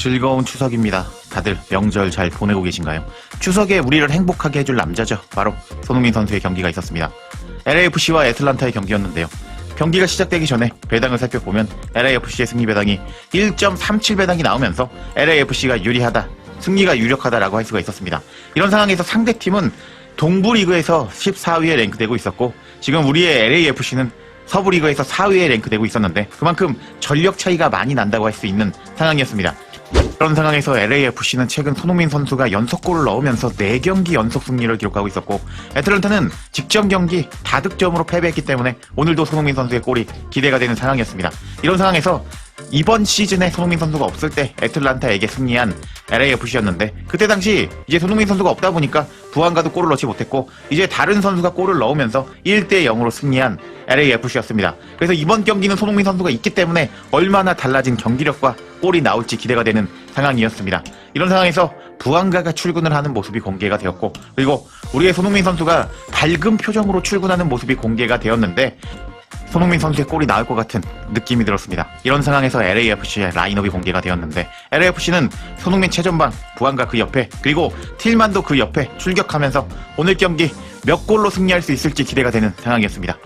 즐거운 추석입니다. 다들 명절 잘 보내고 계신가요? 추석에 우리를 행복하게 해줄 남자죠. 바로 손흥민 선수의 경기가 있었습니다. LAFC와 애틀란타의 경기였는데요. 경기가 시작되기 전에 배당을 살펴보면 LAFC의 승리 배당이 1.37배당이 나오면서 LAFC가 유리하다, 승리가 유력하다라고 할 수가 있었습니다. 이런 상황에서 상대팀은 동부 리그에서 14위에 랭크되고 있었고, 지금 우리의 LAFC는 서부 리그에서 4위에 랭크되고 있었는데 그만큼 전력 차이가 많이 난다고 할 수 있는 상황이었습니다. 그런 상황에서 LAFC는 최근 손흥민 선수가 연속골을 넣으면서 4경기 연속 승리를 기록하고 있었고, 애틀란타는 직전 경기 다득점으로 패배했기 때문에 오늘도 손흥민 선수의 골이 기대가 되는 상황이었습니다. 이런 상황에서 이번 시즌에 손흥민 선수가 없을 때 애틀란타에게 승리한 LAFC였는데, 그때 당시 이제 손흥민 선수가 없다 보니까 부안가도 골을 넣지 못했고 이제 다른 선수가 골을 넣으면서 1대0으로 승리한 LAFC였습니다. 그래서 이번 경기는 손흥민 선수가 있기 때문에 얼마나 달라진 경기력과 골이 나올지 기대가 되는 상황이었습니다. 이런 상황에서 부안가가 출근을 하는 모습이 공개가 되었고, 그리고 우리의 손흥민 선수가 밝은 표정으로 출근하는 모습이 공개가 되었는데 손흥민 선수의 골이 나올 것 같은 느낌이 들었습니다. 이런 상황에서 LAFC의 라인업이 공개가 되었는데, LAFC는 손흥민 최전방, 부안가 그 옆에, 그리고 틸만도 그 옆에 출격하면서 오늘 경기 몇 골로 승리할 수 있을지 기대가 되는 상황이었습니다.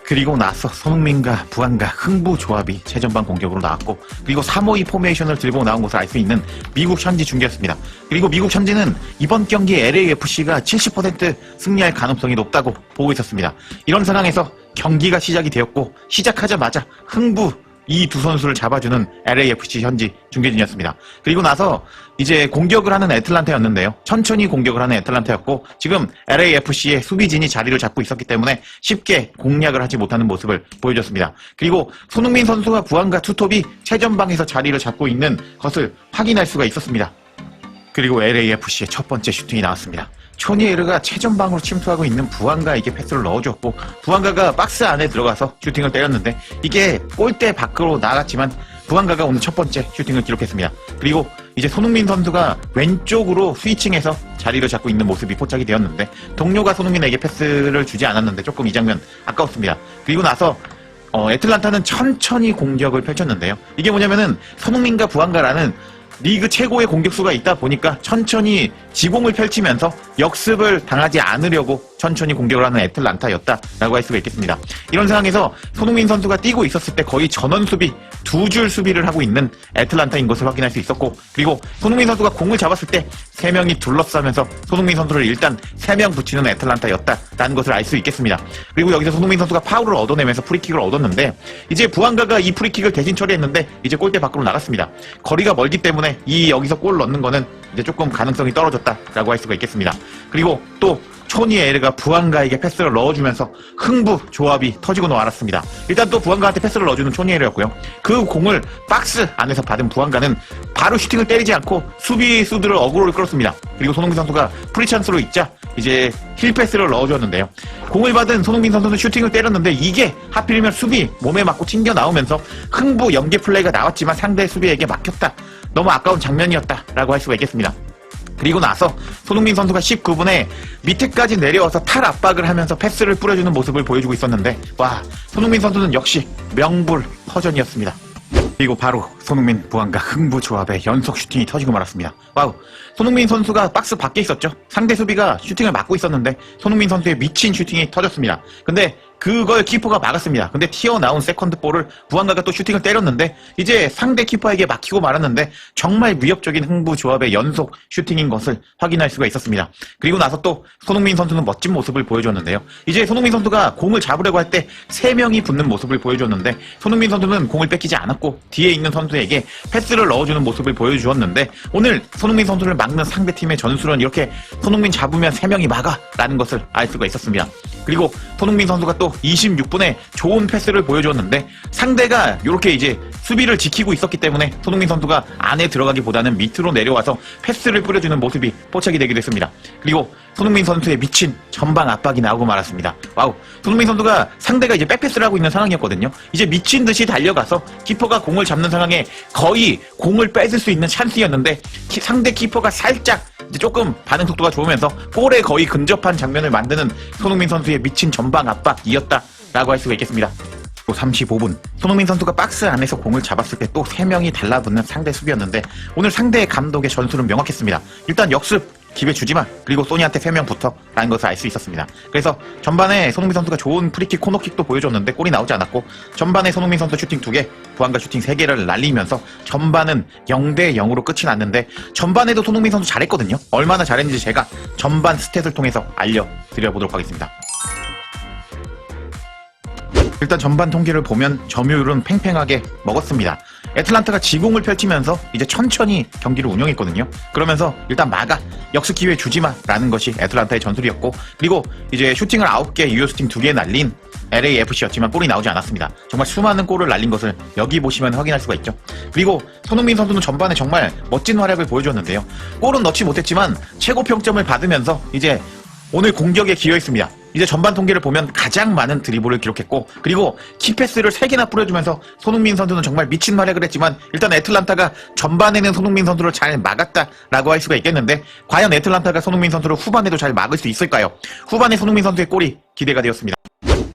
그리고 나서 손흥민과 부안가 흥부 조합이 최전방 공격으로 나왔고, 그리고 3-5-2 포메이션을 들고 나온 것을 알 수 있는 미국 현지 중계였습니다. 그리고 미국 현지는 이번 경기 LAFC가 70% 승리할 가능성이 높다고 보고 있었습니다. 이런 상황에서 경기가 시작이 되었고, 시작하자마자 흥부 이 두 선수를 잡아주는 LAFC 현지 중계진이었습니다. 그리고 나서 이제 공격을 하는 애틀란타였는데요. 천천히 공격을 하는 애틀란타였고, 지금 LAFC의 수비진이 자리를 잡고 있었기 때문에 쉽게 공략을 하지 못하는 모습을 보여줬습니다. 그리고 손흥민 선수와 부안가 투톱이 최전방에서 자리를 잡고 있는 것을 확인할 수가 있었습니다. 그리고 LAFC의 첫 번째 슈팅이 나왔습니다. 초니에르가 최전방으로 침투하고 있는 부안가에게 패스를 넣어줬고, 부안가가 박스 안에 들어가서 슈팅을 때렸는데 이게 골대 밖으로 나갔지만 부안가가 오늘 첫 번째 슈팅을 기록했습니다. 그리고 이제 손흥민 선수가 왼쪽으로 스위칭해서 자리를 잡고 있는 모습이 포착이 되었는데, 동료가 손흥민에게 패스를 주지 않았는데 조금 이 장면 아까웠습니다. 그리고 나서 애틀란타는 천천히 공격을 펼쳤는데요. 이게 뭐냐면은 손흥민과 부안가라는 리그 최고의 공격수가 있다 보니까 천천히 지공을 펼치면서 역습을 당하지 않으려고 천천히 공격을 하는 애틀란타였다라고 할 수가 있겠습니다. 이런 상황에서 손흥민 선수가 뛰고 있었을 때 거의 전원 수비, 두 줄 수비를 하고 있는 애틀란타인 것을 확인할 수 있었고, 그리고 손흥민 선수가 공을 잡았을 때 3명이 둘러싸면서 손흥민 선수를 일단 3명 붙이는 애틀란타였다라는 것을 알 수 있겠습니다. 그리고 여기서 손흥민 선수가 파울을 얻어내면서 프리킥을 얻었는데, 이제 부안가가 이 프리킥을 대신 처리했는데 이제 골대 밖으로 나갔습니다. 거리가 멀기 때문에 여기서 골 넣는 거는 이제 조금 가능성이 떨어졌다라고 할 수가 있겠습니다. 그리고 또 초니에르가 부안가에게 패스를 넣어주면서 흥부 조합이 터지고 말았습니다. 일단 또 부안가한테 패스를 넣어주는 초니에르였고요. 그 공을 박스 안에서 받은 부안가는 바로 슈팅을 때리지 않고 수비수들을 어그로를 끌었습니다. 그리고 손흥민 선수가 프리찬스로 있자 이제 힐 패스를 넣어줬는데요. 공을 받은 손흥민 선수는 슈팅을 때렸는데 이게 하필이면 수비 몸에 맞고 튕겨 나오면서 흥부 연계 플레이가 나왔지만 상대 수비에게 막혔다. 너무 아까운 장면이었다라고 할 수가 있겠습니다. 그리고 나서 손흥민 선수가 19분에 밑에까지 내려와서 탈 압박을 하면서 패스를 뿌려주는 모습을 보여주고 있었는데, 와, 손흥민 선수는 역시 명불 허전이었습니다. 그리고 바로 손흥민, 부안가 흥부 조합의 연속 슈팅이 터지고 말았습니다. 와우, 손흥민 선수가 박스 밖에 있었죠. 상대 수비가 슈팅을 막고 있었는데 손흥민 선수의 미친 슈팅이 터졌습니다. 근데 그걸 키퍼가 막았습니다. 근데 튀어나온 세컨드 볼을 부안가가 또 슈팅을 때렸는데 이제 상대 키퍼에게 막히고 말았는데 정말 위협적인 흥부 조합의 연속 슈팅인 것을 확인할 수가 있었습니다. 그리고 나서 또 손흥민 선수는 멋진 모습을 보여줬는데요. 이제 손흥민 선수가 공을 잡으려고 할 때 3명이 붙는 모습을 보여줬는데, 손흥민 선수는 공을 뺏기지 않았고 뒤에 있는 선수에게 패스를 넣어주는 모습을 보여주었는데, 오늘 손흥민 선수를 막는 상대팀의 전술은 이렇게 손흥민 잡으면 3명이 막아 라는 것을 알 수가 있었습니다. 그리고 손흥민 선수가 또 26분에 좋은 패스를 보여줬는데 상대가 이렇게 이제 수비를 지키고 있었기 때문에 손흥민 선수가 안에 들어가기보다는 밑으로 내려와서 패스를 뿌려주는 모습이 포착이 되기도 했습니다. 그리고 손흥민 선수의 미친 전방 압박이 나오고 말았습니다. 와우, 손흥민 선수가 상대가 이제 백패스를 하고 있는 상황이었거든요. 이제 미친 듯이 달려가서 키퍼가 공을 잡는 상황에 거의 공을 뺏을 수 있는 찬스였는데 상대 키퍼가 살짝 이제 조금 반응 속도가 좋으면서 골에 거의 근접한 장면을 만드는 손흥민 선수의 미친 전방 압박이었다라고 할 수가 있겠습니다. 또 35분 손흥민 선수가 박스 안에서 공을 잡았을 때 또 3명이 달라붙는 상대 수비였는데 오늘 상대 감독의 전술은 명확했습니다. 일단 역습 기회 주지마, 그리고 소니한테 3명 붙어 라는 것을 알 수 있었습니다. 그래서 전반에 손흥민 선수가 좋은 프리킥, 코너킥도 보여줬는데 골이 나오지 않았고, 전반에 손흥민 선수 슈팅 2개, 부안가 슈팅 3개를 날리면서 전반은 0대 0으로 끝이 났는데, 전반에도 손흥민 선수 잘했거든요. 얼마나 잘했는지 제가 전반 스탯을 통해서 알려드려보도록 하겠습니다. 일단 전반 통계를 보면 점유율은 팽팽하게 먹었습니다. 애틀란타가 지공을 펼치면서 이제 천천히 경기를 운영했거든요. 그러면서 일단 막아, 역습 기회 주지마 라는 것이 애틀란타의 전술이었고, 그리고 이제 슈팅을 9개, 유효 슈팅 2개 날린 LAFC였지만 골이 나오지 않았습니다. 정말 수많은 골을 날린 것을 여기 보시면 확인할 수가 있죠. 그리고 손흥민 선수는 전반에 정말 멋진 활약을 보여줬는데요. 골은 넣지 못했지만 최고 평점을 받으면서 이제 오늘 공격에 기여했습니다. 이제 전반 통계를 보면 가장 많은 드리블을 기록했고, 그리고 키패스를 3개나 뿌려주면서 손흥민 선수는 정말 미친 활약을 했지만, 일단 애틀란타가 전반에는 손흥민 선수를 잘 막았다라고 할 수가 있겠는데, 과연 애틀란타가 손흥민 선수를 후반에도 잘 막을 수 있을까요? 후반에 손흥민 선수의 골이 기대가 되었습니다.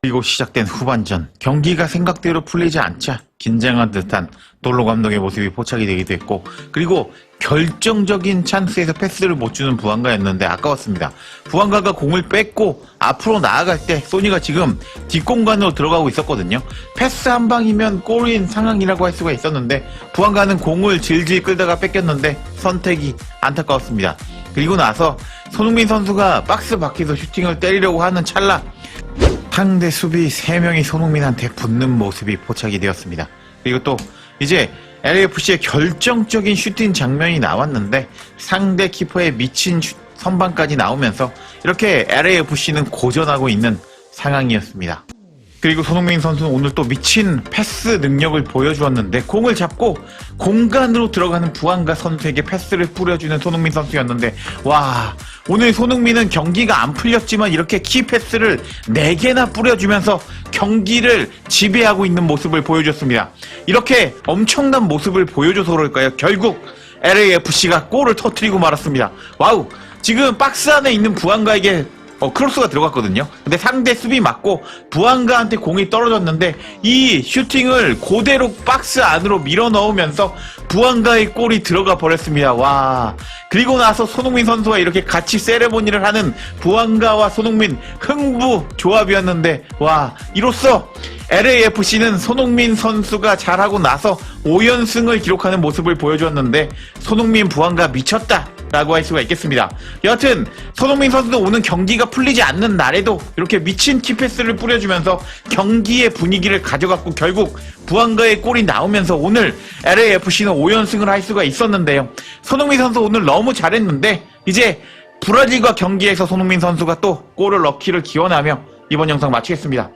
그리고 시작된 후반전, 경기가 생각대로 풀리지 않자 긴장한 듯한 돌로 감독의 모습이 포착이 되기도 했고, 그리고 결정적인 찬스에서 패스를 못 주는 부안가였는데 아까웠습니다. 부안가가 공을 뺏고 앞으로 나아갈 때 소니가 지금 뒷공간으로 들어가고 있었거든요. 패스 한 방이면 골인 상황이라고 할 수가 있었는데, 부안가는 공을 질질 끌다가 뺏겼는데 선택이 안타까웠습니다. 그리고 나서 손흥민 선수가 박스 밖에서 슈팅을 때리려고 하는 찰나, 상대 수비 3명이 손흥민한테 붙는 모습이 포착이 되었습니다. 그리고 또 이제 LAFC의 결정적인 슈팅 장면이 나왔는데, 상대 키퍼의 미친 선방까지 나오면서 이렇게 LAFC는 고전하고 있는 상황이었습니다. 그리고 손흥민 선수는 오늘 또 미친 패스 능력을 보여주었는데, 공을 잡고 공간으로 들어가는 부안가 선수에게 패스를 뿌려주는 손흥민 선수였는데, 와, 오늘 손흥민은 경기가 안 풀렸지만 이렇게 키 패스를 4개나 뿌려주면서 경기를 지배하고 있는 모습을 보여줬습니다. 이렇게 엄청난 모습을 보여줘서 그럴까요? 결국 LAFC가 골을 터뜨리고 말았습니다. 와우, 지금 박스 안에 있는 부안가에게 크로스가 들어갔거든요. 근데 상대 수비 맞고 부안가한테 공이 떨어졌는데, 이 슈팅을 그대로 박스 안으로 밀어 넣으면서 부안가의 골이 들어가 버렸습니다. 와. 그리고 나서 손흥민 선수와 이렇게 같이 세레모니를 하는 부안가와 손흥민 흥부 조합이었는데, 와, 이로써 LAFC는 손흥민 선수가 잘하고 나서 5연승을 기록하는 모습을 보여주었는데, 손흥민 부안가 미쳤다 라고 할 수가 있겠습니다. 여하튼 손흥민 선수도 오는 경기가 풀리지 않는 날에도 이렇게 미친 키패스를 뿌려주면서 경기의 분위기를 가져갔고, 결국 부안가의 골이 나오면서 오늘 LAFC는 5연승을 할 수가 있었는데요. 손흥민 선수 오늘 너무 잘했는데, 이제 브라질과 경기에서 손흥민 선수가 또 골을 넣기를 기원하며 이번 영상 마치겠습니다.